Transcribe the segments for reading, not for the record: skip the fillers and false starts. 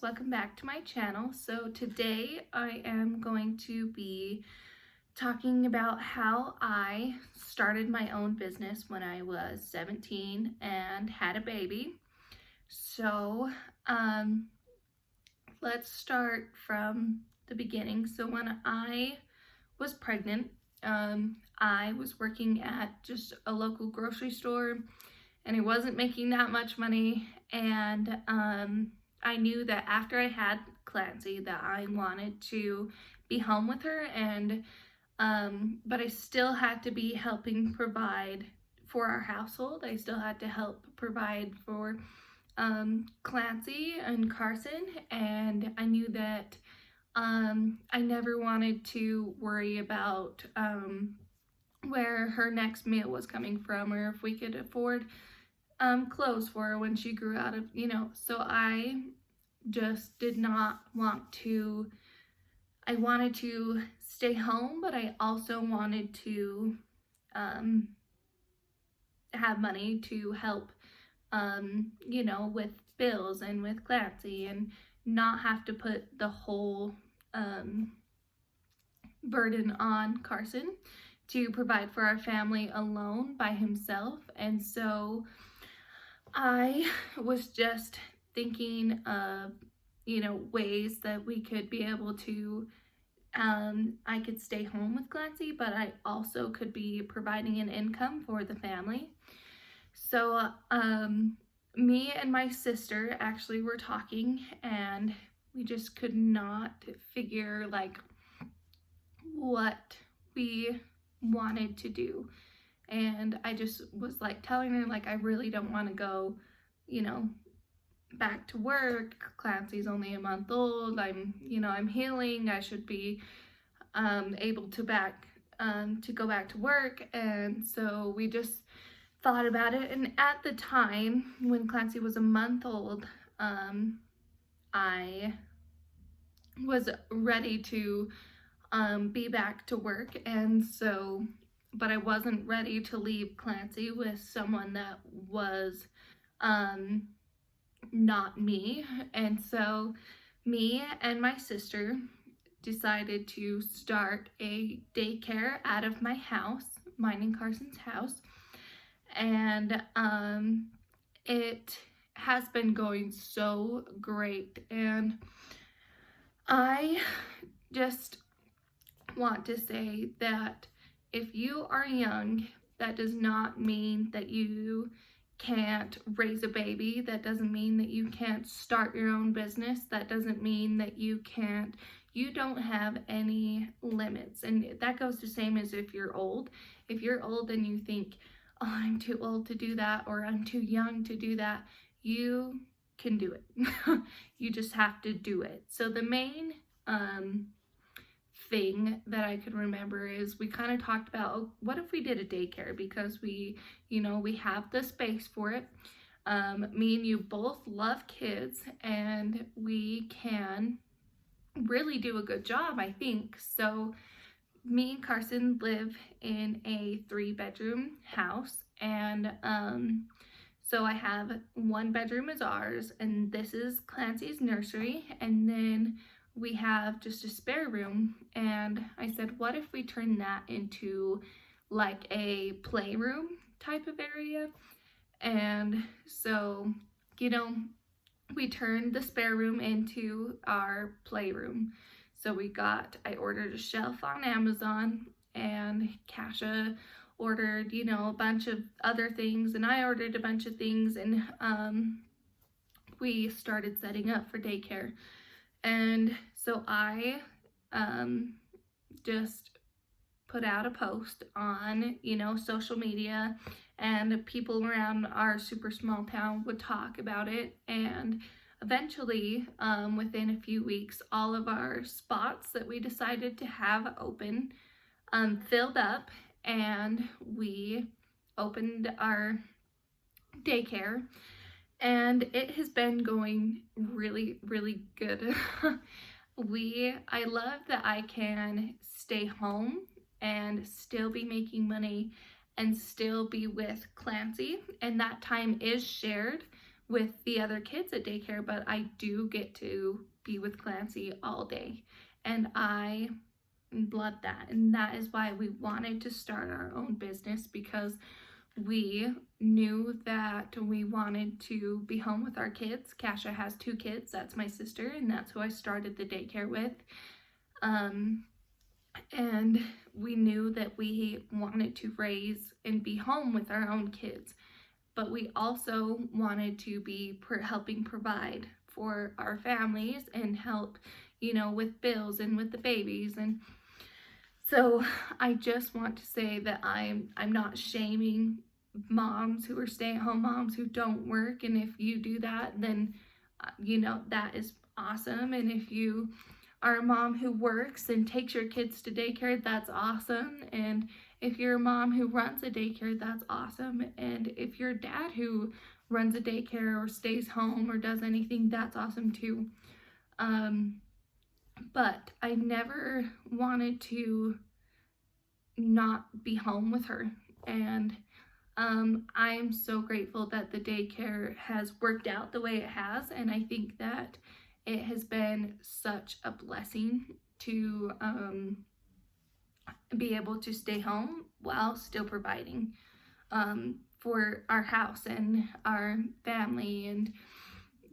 welcome back to my channel. So today I am going to be talking about how I started my own business when I was 17 and had a baby. So let's start from the beginning. So when I was pregnant, I was working at just a local grocery store and I wasn't making that much money, and I knew that after I had Clancy that I wanted to be home with her, and but I still had to be helping provide for our household. I still had to help provide for Clancy and Carson, and I knew that I never wanted to worry about where her next meal was coming from, or if we could afford clothes for her when she grew out of, so I just did not want to. I wanted to stay home, but I also wanted to have money to help, with bills and with Clancy, and not have to put the whole burden on Carson to provide for our family alone by himself. And so I was just thinking of, ways that we could be able to, I could stay home with Clancy, but I also could be providing an income for the family. So, me and my sister actually were talking, and we just could not figure what we wanted to do. And I just was telling her I really don't want to go, back to work. Clancy's only a month old. I'm healing. I should be able to go back to work. And so we just thought about it. And at the time when Clancy was a month old, I was ready to be back to work. And so, but I wasn't ready to leave Clancy with someone that was not me. And so me and my sister decided to start a daycare out of my house, mine and Carson's house. And it has been going so great. And I just want to say that if you are young, that does not mean that you can't raise a baby. That doesn't mean that you can't start your own business. That doesn't mean that you don't have any limits. And that goes the same as if you're old. If you're old and you think, oh, I'm too old to do that, or I'm too young to do that, you can do it. You just have to do it. So the main thing that I could remember is we kind of talked about, oh, what if we did a daycare, because we have the space for it. Me and you both love kids, and we can really do a good job, I think. So me and Carson live in a 3-bedroom house, and so I have 1 bedroom is ours, and this is Clancy's nursery, and then we have just a spare room. And I said, what if we turn that into a playroom type of area? And so, we turned the spare room into our playroom. So I ordered a shelf on Amazon, and Kasha ordered, a bunch of other things, and I ordered a bunch of things, and we started setting up for daycare. And so I just put out a post on, social media, and people around our super small town would talk about it. And eventually, within a few weeks, all of our spots that we decided to have open filled up, and we opened our daycare. And it has been going really, really good. I love that I can stay home and still be making money and still be with Clancy. And that time is shared with the other kids at daycare, but I do get to be with Clancy all day. And I love that. And that is why we wanted to start our own business, because we knew that we wanted to be home with our kids. Kasha has 2 kids. That's my sister, and that's who I started the daycare with. And we knew that we wanted to raise and be home with our own kids, but we also wanted to be helping provide for our families and help, with bills and with the babies. And so I just want to say that I'm not shaming moms who are stay-at-home moms who don't work, and if you do that, then that is awesome. And if you are a mom who works and takes your kids to daycare, that's awesome. And if you're a mom who runs a daycare, that's awesome. And if you're a dad who runs a daycare or stays home or does anything, that's awesome too. But I never wanted to not be home with her. And I'm so grateful that the daycare has worked out the way it has. And I think that it has been such a blessing to be able to stay home while still providing for our house and our family and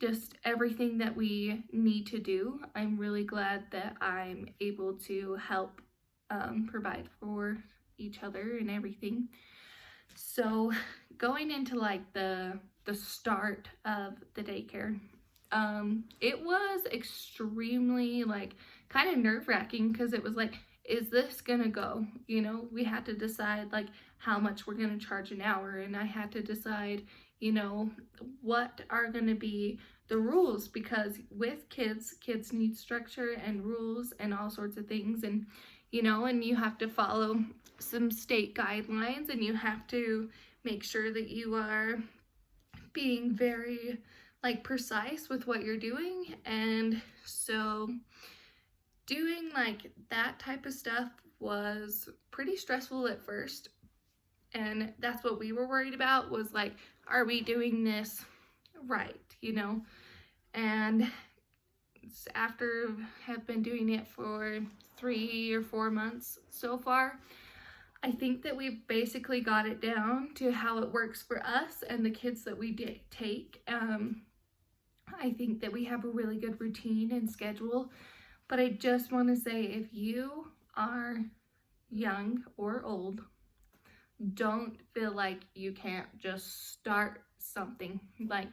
just everything that we need to do. I'm really glad that I'm able to help provide for each other and everything. So going into like the start of the daycare, it was extremely like kind of nerve-wracking, because it was like, is this gonna go? We had to decide like how much we're gonna charge an hour, and I had to decide, what are gonna be the rules, because with kids need structure and rules and all sorts of things, and and you have to follow some state guidelines, and you have to make sure that you are being very like precise with what you're doing. And so doing like that type of stuff was pretty stressful at first, and that's what we were worried about, was like, are we doing this right? And after have been doing it for 3 or 4 months so far, I think that we've basically got it down to how it works for us and the kids that we take. I think that we have a really good routine and schedule, but I just want to say, if you are young or old, don't feel like you can't just start something. Like,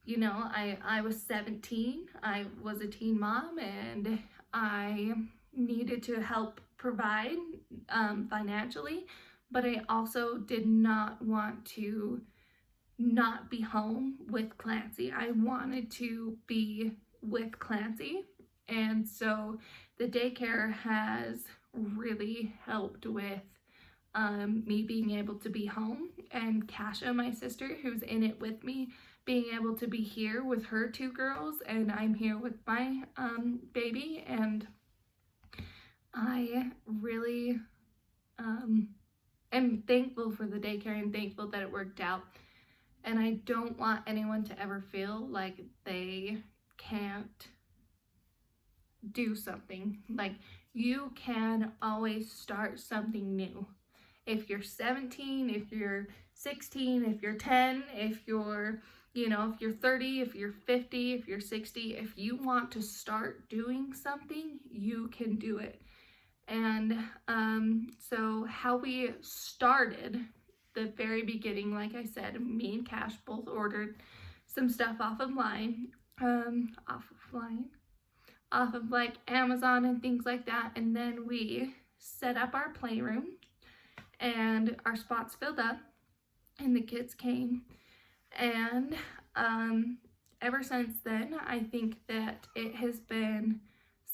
I was 17, I was a teen mom, and I needed to help provide financially, but I also did not want to not be home with Clancy. I wanted to be with Clancy, and so the daycare has really helped with me being able to be home, and Kasha, my sister, who's in it with me, being able to be here with her 2 girls, and I'm here with my baby. And I really am thankful for the daycare and thankful that it worked out. And I don't want anyone to ever feel like they can't do something. Like, you can always start something new. If you're 17, if you're 16, if you're 10, if you're, if you're 30, if you're 50, if you're 60, if you want to start doing something, you can do it. And so how we started, the very beginning, like I said, me and Cash both ordered some stuff off of like Amazon and things like that. And then we set up our playroom, and our spots filled up, and the kids came. And ever since then, I think that it has been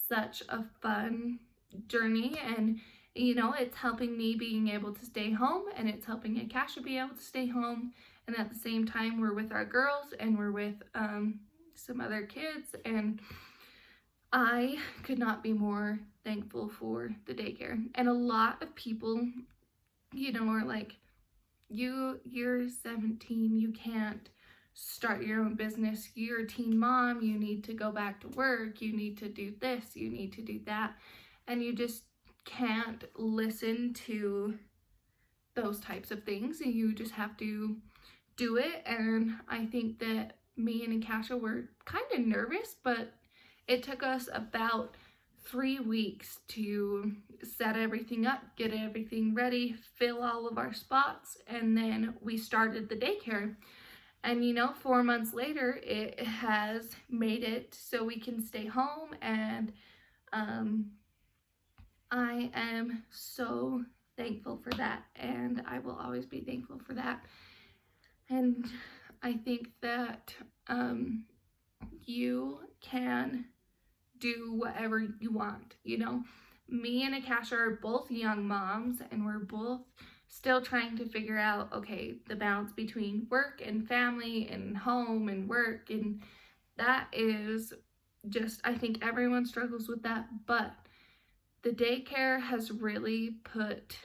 such a fun journey, and it's helping me being able to stay home, and it's helping Akasha be able to stay home, and at the same time we're with our girls and we're with some other kids, and I could not be more thankful for the daycare. And a lot of people are like, you're 17, you can't start your own business. You're a teen mom, you need to go back to work, you need to do this, you need to do that. And you just can't listen to those types of things, and you just have to do it. And I think that me and Akasha were kind of nervous, but it took us about 3 weeks to set everything up, get everything ready, fill all of our spots, and then we started the daycare. And 4 months later, it has made it so we can stay home, and I am so thankful for that, and I will always be thankful for that. And I think that you can do whatever you want. Me and Akasha are both young moms, and we're both still trying to figure out, okay, the balance between work and family and home and work, and that is just, I think everyone struggles with that. But the daycare has really put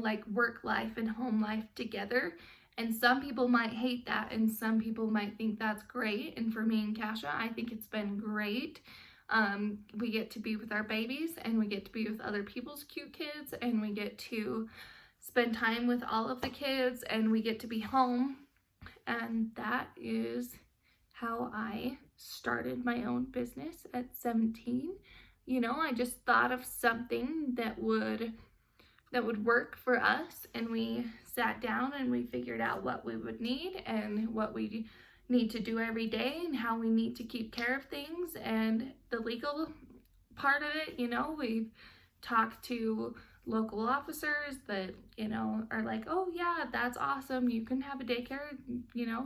like work life and home life together. And some people might hate that, and some people might think that's great. And for me and Kasha, I think it's been great. We get to be with our babies, and we get to be with other people's cute kids, and we get to spend time with all of the kids, and we get to be home. And that is how I started my own business at 17. I just thought of something that would work for us, and we sat down and we figured out what we would need and what we need to do every day and how we need to keep care of things. And the legal part of it, we've talked to local officers that are like, oh yeah, that's awesome, you can have a daycare,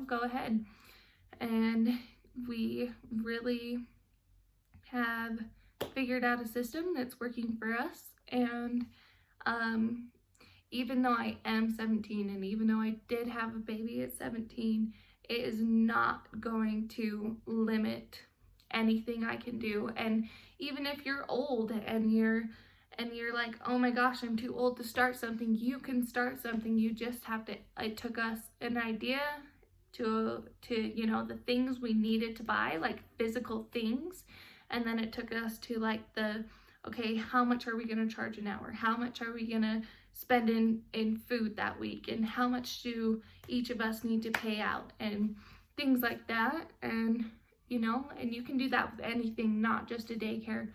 go ahead. And we really have figured out a system that's working for us. And even though I am 17, and even though I did have a baby at 17, it is not going to limit anything I can do. And even if you're old and you're like, oh my gosh, I'm too old to start something, you can start something. You just have to, it took us an idea to the things we needed to buy, like physical things. And then it took us to like okay, how much are we going to charge an hour? How much are we going to spend in food that week? And how much do each of us need to pay out? And things like that. And, and you can do that with anything, not just a daycare.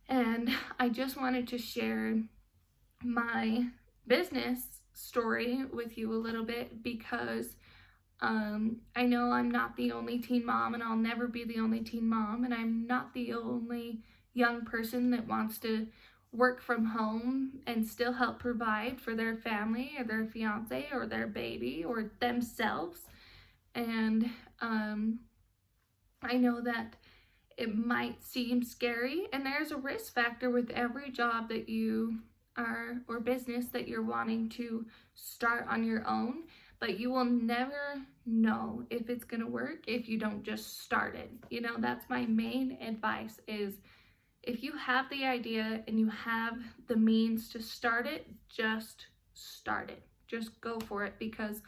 And I just wanted to share my business story with you a little bit, because I know I'm not the only teen mom, and I'll never be the only teen mom, and I'm not the only young person that wants to work from home and still help provide for their family or their fiance or their baby or themselves. And I know that it might seem scary, and there's a risk factor with every job that you are, or business that you're wanting to start on your own, but you will never know if it's gonna work if you don't just start it. That's my main advice, is if you have the idea and you have the means to start it, just start it. Just go for it, because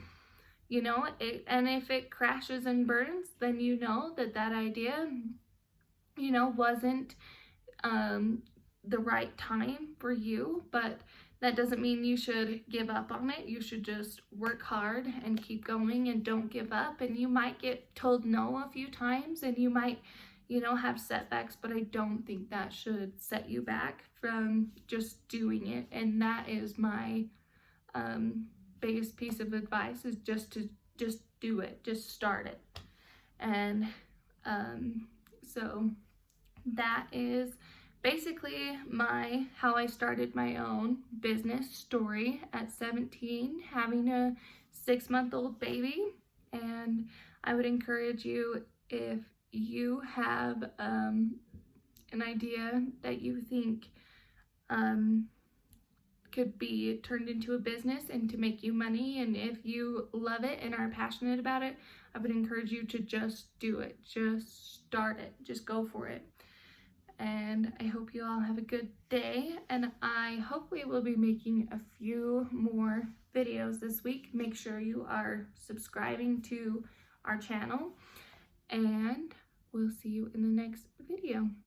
and if it crashes and burns, then that idea wasn't the right time for you. But that doesn't mean you should give up on it. You should just work hard and keep going and don't give up. And you might get told no a few times, and you might have setbacks, but I don't think that should set you back from just doing it. And that is my biggest piece of advice, is just do it, just start it. And so that is basically how I started my own business story at 17, having a 6-month-old baby. And I would encourage you, if you have an idea that you think could be turned into a business and to make you money, and if you love it and are passionate about it, I would encourage you to just do it. Just start it. Just go for it. And I hope you all have a good day, and I hope we will be making a few more videos this week. Make sure you are subscribing to our channel, and we'll see you in the next video.